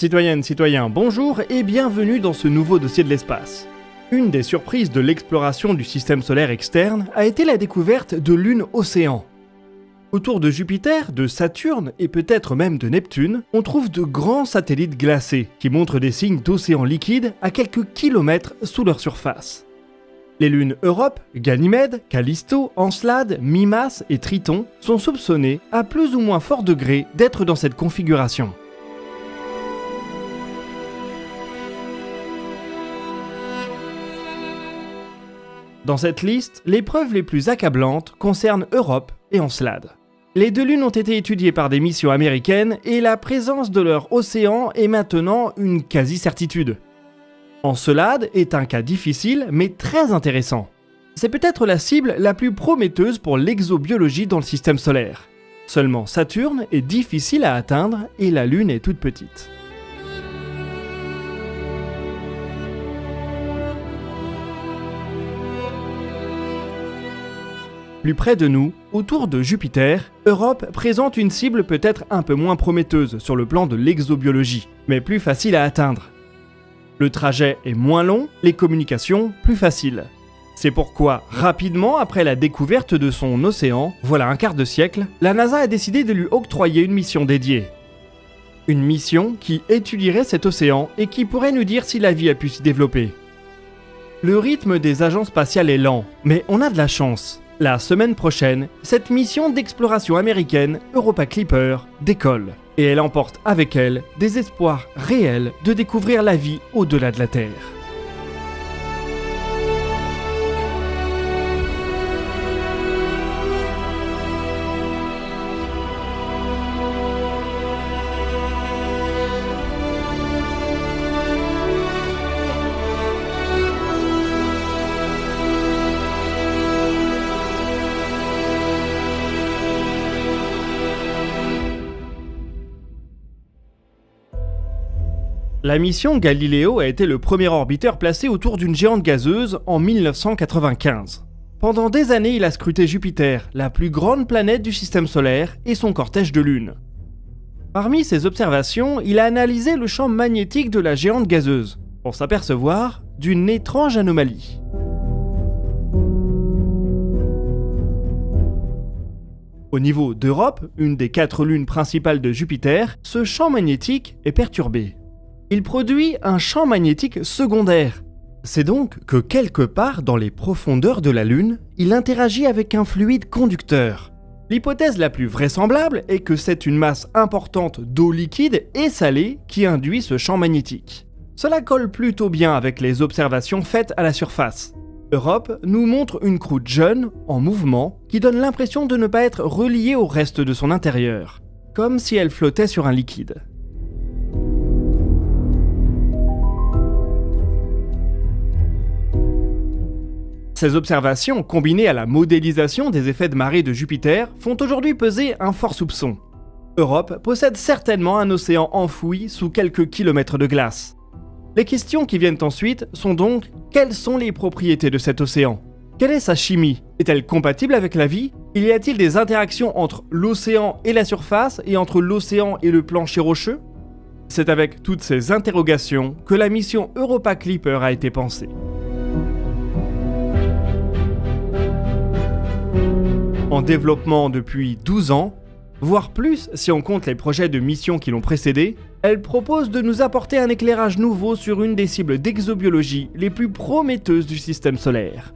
Citoyennes, citoyens, bonjour et bienvenue dans ce nouveau dossier de l'espace. Une des surprises de l'exploration du système solaire externe a été la découverte de lunes océans. Autour de Jupiter, de Saturne et peut-être même de Neptune, on trouve de grands satellites glacés qui montrent des signes d'océans liquides à quelques kilomètres sous leur surface. Les lunes Europe, Ganymède, Callisto, Encelade, Mimas et Triton sont soupçonnées, à plus ou moins fort degré, d'être dans cette configuration. Dans cette liste, les preuves les plus accablantes concernent Europe et Encelade. Les deux lunes ont été étudiées par des missions américaines et la présence de leur océan est maintenant une quasi-certitude. Encelade est un cas difficile mais très intéressant. C'est peut-être la cible la plus prometteuse pour l'exobiologie dans le système solaire. Seulement Saturne est difficile à atteindre et la Lune est toute petite. Plus près de nous, autour de Jupiter, Europe présente une cible peut-être un peu moins prometteuse sur le plan de l'exobiologie, mais plus facile à atteindre. Le trajet est moins long, les communications plus faciles. C'est pourquoi, rapidement après la découverte de son océan, voilà un quart de siècle, la NASA a décidé de lui octroyer une mission dédiée. Une mission qui étudierait cet océan et qui pourrait nous dire si la vie a pu s'y développer. Le rythme des agences spatiales est lent, mais on a de la chance. La semaine prochaine, cette mission d'exploration américaine, Europa Clipper, décolle. Et elle emporte avec elle des espoirs réels de découvrir la vie au-delà de la Terre. La mission Galileo a été le premier orbiteur placé autour d'une géante gazeuse en 1995. Pendant des années, il a scruté Jupiter, la plus grande planète du système solaire, et son cortège de lunes. Parmi ses observations, il a analysé le champ magnétique de la géante gazeuse, pour s'apercevoir d'une étrange anomalie. Au niveau d'Europe, une des 4 lunes principales de Jupiter, ce champ magnétique est perturbé. Il produit un champ magnétique secondaire. C'est donc que quelque part dans les profondeurs de la Lune, il interagit avec un fluide conducteur. L'hypothèse la plus vraisemblable est que c'est une masse importante d'eau liquide et salée qui induit ce champ magnétique. Cela colle plutôt bien avec les observations faites à la surface. Europe nous montre une croûte jeune, en mouvement, qui donne l'impression de ne pas être reliée au reste de son intérieur, comme si elle flottait sur un liquide. Ces observations, combinées à la modélisation des effets de marée de Jupiter, font aujourd'hui peser un fort soupçon. Europe possède certainement un océan enfoui sous quelques kilomètres de glace. Les questions qui viennent ensuite sont donc: quelles sont les propriétés de cet océan? Quelle est sa chimie? Est-elle compatible avec la vie? Y a-t-il des interactions entre l'océan et la surface et entre l'océan et le plancher rocheux? C'est avec toutes ces interrogations que la mission Europa Clipper a été pensée. En développement depuis 12 ans, voire plus si on compte les projets de mission qui l'ont précédé, elle propose de nous apporter un éclairage nouveau sur une des cibles d'exobiologie les plus prometteuses du système solaire.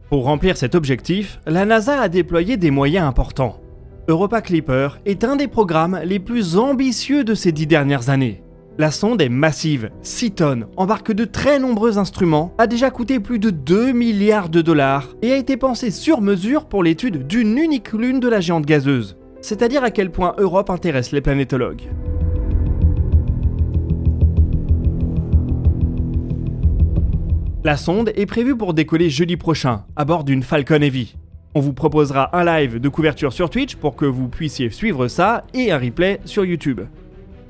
Pour remplir cet objectif, la NASA a déployé des moyens importants. Europa Clipper est un des programmes les plus ambitieux de ces 10 dernières années. La sonde est massive, 6 tonnes, embarque de très nombreux instruments, a déjà coûté plus de 2 milliards de dollars et a été pensée sur mesure pour l'étude d'une unique lune de la géante gazeuse. C'est-à-dire à quel point Europe intéresse les planétologues. La sonde est prévue pour décoller jeudi prochain, à bord d'une Falcon Heavy. On vous proposera un live de couverture sur Twitch pour que vous puissiez suivre ça et un replay sur YouTube.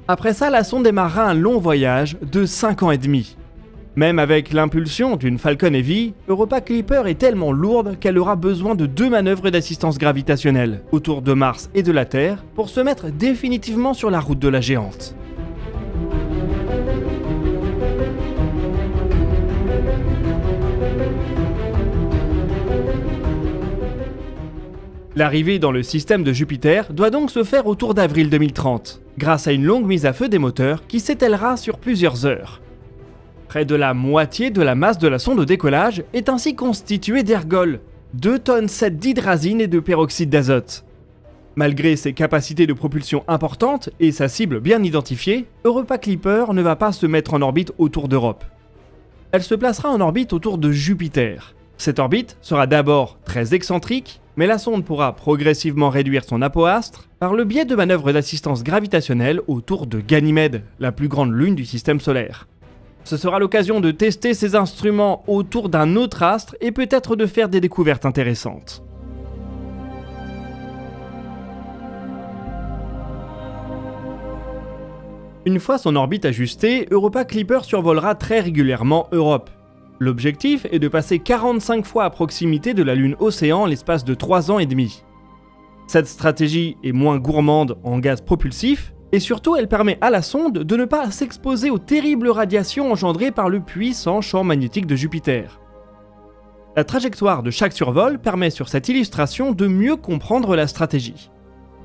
Après ça, la sonde démarrera un long voyage de 5 ans et demi. Même avec l'impulsion d'une Falcon Heavy, Europa Clipper est tellement lourde qu'elle aura besoin de 2 manœuvres d'assistance gravitationnelle autour de Mars et de la Terre pour se mettre définitivement sur la route de la géante. L'arrivée dans le système de Jupiter doit donc se faire autour d'avril 2030, grâce à une longue mise à feu des moteurs qui s'étalera sur plusieurs heures. Près de la moitié de la masse de la sonde au décollage est ainsi constituée d'ergols, 2,7 tonnes d'hydrazine et de peroxyde d'azote. Malgré ses capacités de propulsion importantes et sa cible bien identifiée, Europa Clipper ne va pas se mettre en orbite autour d'Europe. Elle se placera en orbite autour de Jupiter. Cette orbite sera d'abord très excentrique, mais la sonde pourra progressivement réduire son apoastre par le biais de manœuvres d'assistance gravitationnelle autour de Ganymède, la plus grande lune du système solaire. Ce sera l'occasion de tester ces instruments autour d'un autre astre et peut-être de faire des découvertes intéressantes. Une fois son orbite ajustée, Europa Clipper survolera très régulièrement Europe. L'objectif est de passer 45 fois à proximité de la Lune Océan en l'espace de 3 ans et demi. Cette stratégie est moins gourmande en gaz propulsif, et surtout elle permet à la sonde de ne pas s'exposer aux terribles radiations engendrées par le puissant champ magnétique de Jupiter. La trajectoire de chaque survol permet sur cette illustration de mieux comprendre la stratégie.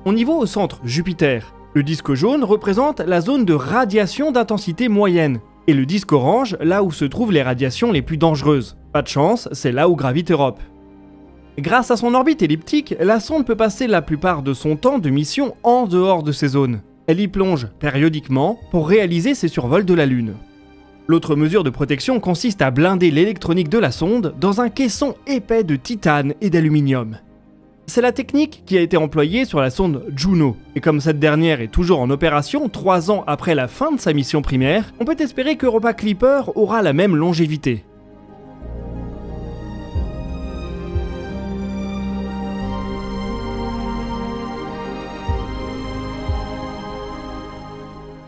On y voit au centre Jupiter. Le disque jaune représente la zone de radiation d'intensité moyenne, et le disque orange là où se trouvent les radiations les plus dangereuses. Pas de chance, c'est là où gravite Europe. Grâce à son orbite elliptique, la sonde peut passer la plupart de son temps de mission en dehors de ces zones. Elle y plonge périodiquement pour réaliser ses survols de la Lune. L'autre mesure de protection consiste à blinder l'électronique de la sonde dans un caisson épais de titane et d'aluminium. C'est la technique qui a été employée sur la sonde Juno, et comme cette dernière est toujours en opération 3 ans après la fin de sa mission primaire, on peut espérer qu'Europa Clipper aura la même longévité.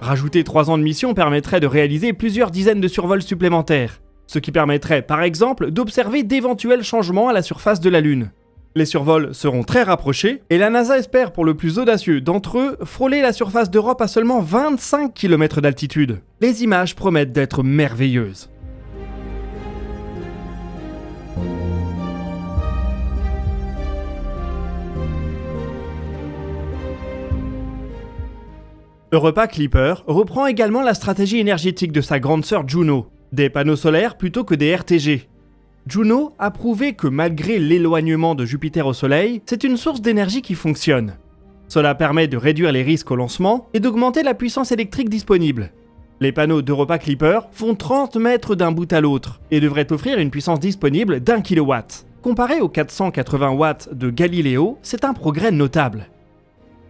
Rajouter 3 ans de mission permettrait de réaliser plusieurs dizaines de survols supplémentaires, ce qui permettrait par exemple d'observer d'éventuels changements à la surface de la Lune. Les survols seront très rapprochés et la NASA espère pour le plus audacieux d'entre eux frôler la surface d'Europe à seulement 25 km d'altitude. Les images promettent d'être merveilleuses. Europa Clipper reprend également la stratégie énergétique de sa grande sœur Juno, des panneaux solaires plutôt que des RTG. Juno a prouvé que malgré l'éloignement de Jupiter au Soleil, c'est une source d'énergie qui fonctionne. Cela permet de réduire les risques au lancement et d'augmenter la puissance électrique disponible. Les panneaux d'Europa Clipper font 30 mètres d'un bout à l'autre et devraient offrir une puissance disponible d'1 kW. Comparé aux 480 watts de Galileo, c'est un progrès notable.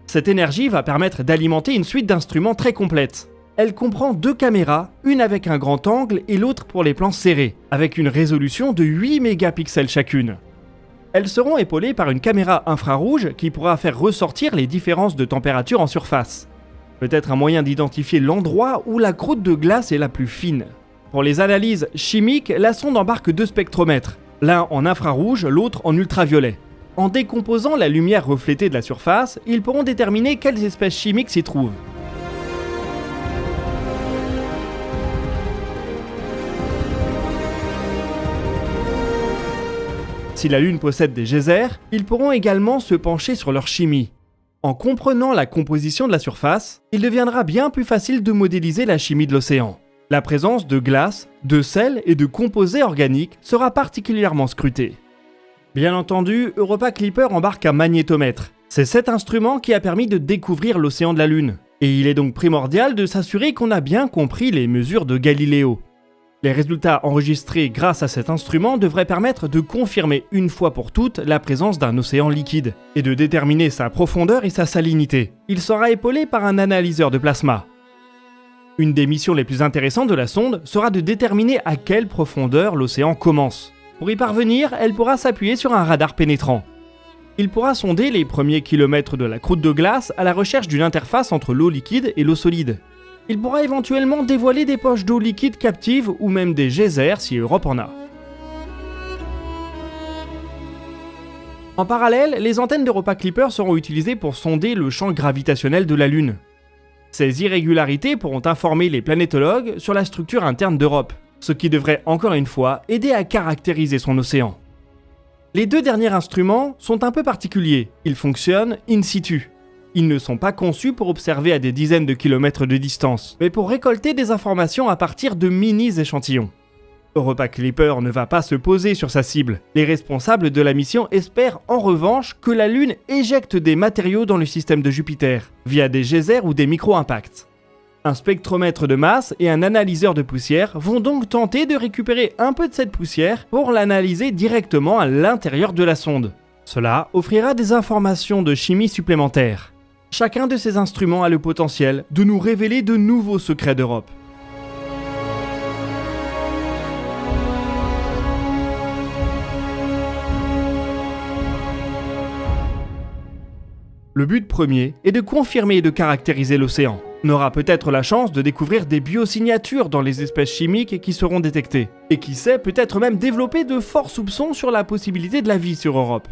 Cette énergie va permettre d'alimenter une suite d'instruments très complète. Elle comprend 2 caméras, une avec un grand angle et l'autre pour les plans serrés, avec une résolution de 8 mégapixels chacune. Elles seront épaulées par une caméra infrarouge qui pourra faire ressortir les différences de température en surface. Peut-être un moyen d'identifier l'endroit où la croûte de glace est la plus fine. Pour les analyses chimiques, la sonde embarque 2 spectromètres, l'un en infrarouge, l'autre en ultraviolet. En décomposant la lumière reflétée de la surface, ils pourront déterminer quelles espèces chimiques s'y trouvent. Si la Lune possède des geysers, ils pourront également se pencher sur leur chimie. En comprenant la composition de la surface, il deviendra bien plus facile de modéliser la chimie de l'océan. La présence de glace, de sel et de composés organiques sera particulièrement scrutée. Bien entendu, Europa Clipper embarque un magnétomètre. C'est cet instrument qui a permis de découvrir l'océan de la Lune. Et il est donc primordial de s'assurer qu'on a bien compris les mesures de Galiléo. Les résultats enregistrés grâce à cet instrument devraient permettre de confirmer une fois pour toutes la présence d'un océan liquide et de déterminer sa profondeur et sa salinité. Il sera épaulé par un analyseur de plasma. Une des missions les plus intéressantes de la sonde sera de déterminer à quelle profondeur l'océan commence. Pour y parvenir, elle pourra s'appuyer sur un radar pénétrant. Il pourra sonder les premiers kilomètres de la croûte de glace à la recherche d'une interface entre l'eau liquide et l'eau solide. Il pourra éventuellement dévoiler des poches d'eau liquide captives ou même des geysers si Europe en a. En parallèle, les antennes d'Europa Clipper seront utilisées pour sonder le champ gravitationnel de la Lune. Ces irrégularités pourront informer les planétologues sur la structure interne d'Europe, ce qui devrait encore une fois aider à caractériser son océan. Les deux derniers instruments sont un peu particuliers, ils fonctionnent in situ. Ils ne sont pas conçus pour observer à des dizaines de kilomètres de distance, mais pour récolter des informations à partir de mini-échantillons. Europa Clipper ne va pas se poser sur sa cible. Les responsables de la mission espèrent en revanche que la Lune éjecte des matériaux dans le système de Jupiter, via des geysers ou des micro-impacts. Un spectromètre de masse et un analyseur de poussière vont donc tenter de récupérer un peu de cette poussière pour l'analyser directement à l'intérieur de la sonde. Cela offrira des informations de chimie supplémentaires. Chacun de ces instruments a le potentiel de nous révéler de nouveaux secrets d'Europe. Le but premier est de confirmer et de caractériser l'océan. On aura peut-être la chance de découvrir des biosignatures dans les espèces chimiques qui seront détectées. Et qui sait, peut-être même développer de forts soupçons sur la possibilité de la vie sur Europe.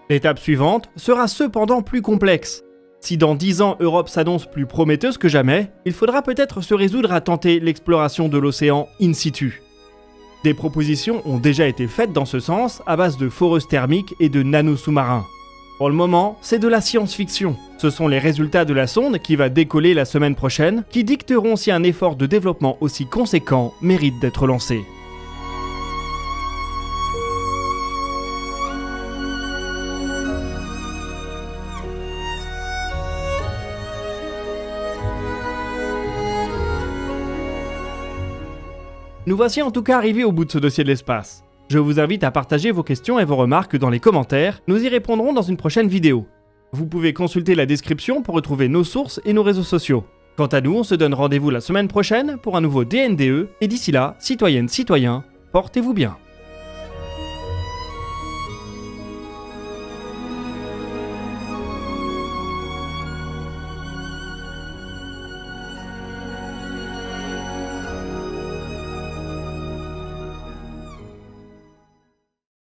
L'étape suivante sera cependant plus complexe. Si dans 10 ans Europe s'annonce plus prometteuse que jamais, il faudra peut-être se résoudre à tenter l'exploration de l'océan in situ. Des propositions ont déjà été faites dans ce sens à base de foreuses thermiques et de nano-sous-marins. Pour le moment, c'est de la science-fiction. Ce sont les résultats de la sonde qui va décoller la semaine prochaine qui dicteront si un effort de développement aussi conséquent mérite d'être lancé. Nous voici en tout cas arrivés au bout de ce dossier de l'espace. Je vous invite à partager vos questions et vos remarques dans les commentaires, nous y répondrons dans une prochaine vidéo. Vous pouvez consulter la description pour retrouver nos sources et nos réseaux sociaux. Quant à nous, on se donne rendez-vous la semaine prochaine pour un nouveau DNDE, et d'ici là, citoyennes, citoyens, portez-vous bien.